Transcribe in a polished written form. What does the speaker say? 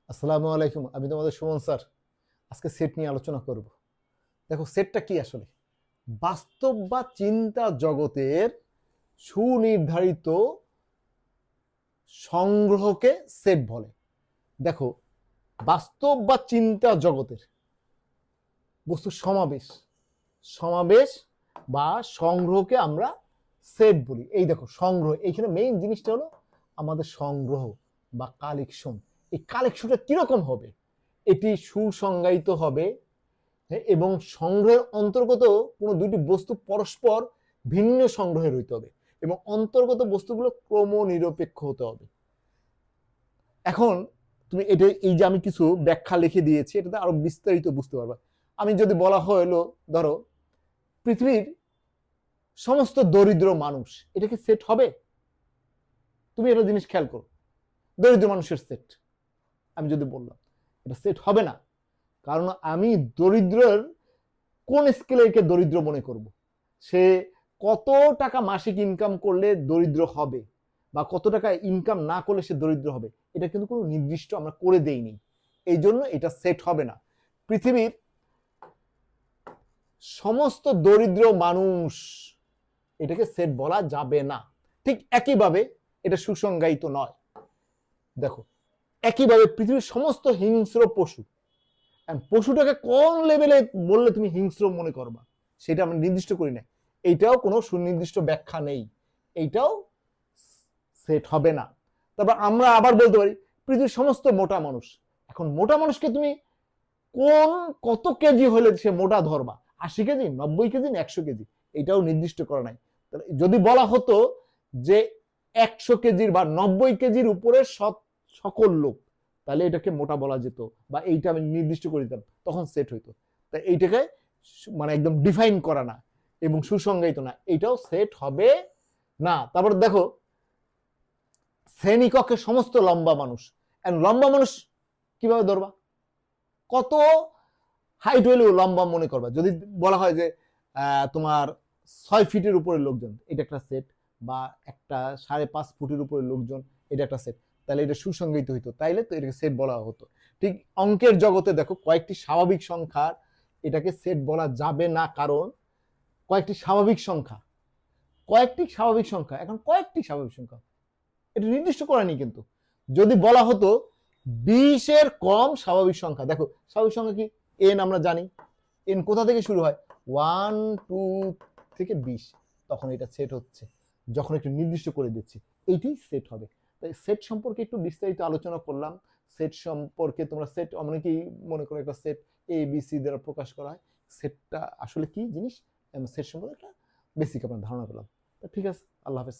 আসসালামু আলাইকুম, আমি তোমাদের সুমন স্যার। আজকে সেট নিয়ে আলোচনা করব। দেখো, সেটটা কি আসলে? বাস্তব বা চিন্তা জগতের সুনির্ধারিত সংগ্রহকে সেট বলে। দেখো, বাস্তব বা চিন্তা জগতের বস্তু সমাবেশ সমাবেশ বা সংগ্রহকে আমরা সেট বলি। এই দেখো, সংগ্রহ, এইখানে মেইন জিনিসটা হলো আমাদের সংগ্রহ বা কালেকশন। এই কালেকশনটা কিরকম হবে? এটি সুসংজ্ঞায়িত হবে, হ্যাঁ, এবং সংগ্রহের অন্তর্গত কোনো দুটি বস্তু পরস্পর ভিন্ন সংগ্রহের হইতে হবে এবং অন্তর্গত বস্তুগুলো ক্রমনিরপেক্ষ হতে হবে। এখন তুমি এটা, এই যে আমি কিছু ব্যাখ্যা লিখে দিয়েছি, এটাতে আরো বিস্তারিত বুঝতে পারবা। আমি যদি বলা হলো, ধরো পৃথিবীর সমস্ত দরিদ্র মানুষ, এটা কি সেট হবে? তুমি একটা জিনিস খেয়াল করো, দরিদ্র মানুষের সেট আমি যদি বললাম, এটা সেট হবে না। কারণ আমি দরিদ্রের কোন স্কেলে একে দরিদ্র মনে করব? সে কত টাকা মাসিক ইনকাম করলে দরিদ্র হবে বা কত টাকা ইনকাম না করলে সে দরিদ্র হবে, এটা কিন্তু কোনো নির্দিষ্ট আমরা করে দেইনি। এই জন্য এটা সেট হবে না। পৃথিবীর সমস্ত দরিদ্র মানুষ, এটাকে সেট বলা যাবে না। ঠিক একইভাবে এটা সুসংজ্ঞায়িত নয়। দেখো, একইভাবে পৃথিবীর সমস্ত হিংস্র পশু, পশুটাকে কোন লেভেলে বললে তুমি হিংস্র মনে করবা সেটা আমরা নির্দিষ্ট করি না। এইটাও কোনো সুনির্দিষ্ট ব্যাখ্যা নেই, এইটাও সেট হবে না। তারপর আমরা আবার বলতে পারি পৃথিবীর সমস্ত মোটা মানুষ। এখন মোটা মানুষকে তুমি কোন কত কেজি হলে সে মোটা ধরবা? 80 কেজি, 90 কেজি, 100 কেজি? এটাও নির্দিষ্ট করা নাই। যদি বলা হতো যে 100 কেজির বা 90 কেজির উপরে সকল লোক, তাহলে এটাকে মোটা বলা যেত বা এইটা আমি নির্দিষ্ট করে দিতাম, তখন সেট হইতো। তাই এইটাকে মানে একদম ডিফাইন করা না এবং সুসংজ্ঞায়িত না, এইটাও সেট হবে না। তারপর দেখো, শ্রেণীকক্ষের সমস্ত লম্বা মানুষ, লম্বা মানুষ কিভাবে ধরবা? কত হাইট হইলেও লম্বা মনে করবা? যদি বলা হয় যে তোমার 6 ফিটের উপরে লোকজন, এটা একটা সেট, বা একটা 5.5 ফুটের উপরে লোকজন, এটা একটা সেট, তাহলে এটা সুসংজ্ঞায়িত হইতো, তাইলে তো এটাকে সেট বলা হতো। ঠিক অঙ্কের জগতে দেখো, কয়েকটি স্বাভাবিক সংখ্যার এটাকে সেট বলা যাবে না, কারণ কয়েকটি স্বাভাবিক সংখ্যা, এখন কয়েকটি স্বাভাবিক সংখ্যা এটা নির্দিষ্ট করেনি। কিন্তু যদি বলা হতো 20-এর কম স্বাভাবিক সংখ্যা, দেখো স্বাভাবিক সংখ্যা কি? এন আমরা জানি, এন কোথা থেকে শুরু হয়? 1, 2 থেকে 20, তখন এটা সেট হচ্ছে যখন একটু নির্দিষ্ট করে দিচ্ছি, এইটাই সেট হবে। তাই সেট সম্পর্কে একটু বিস্তারিত আলোচনা করলাম। সেট সম্পর্কে তোমরা সেট অনেকেই মনে করো একটা সেট এ বি সি দ্বারা প্রকাশ করা হয়। সেটটা আসলে কি জিনিস, সেট সম্পর্কে একটা বেসিক আপনার ধারণা পেলাম। ঠিক আছে, আল্লাহ হাফেজ।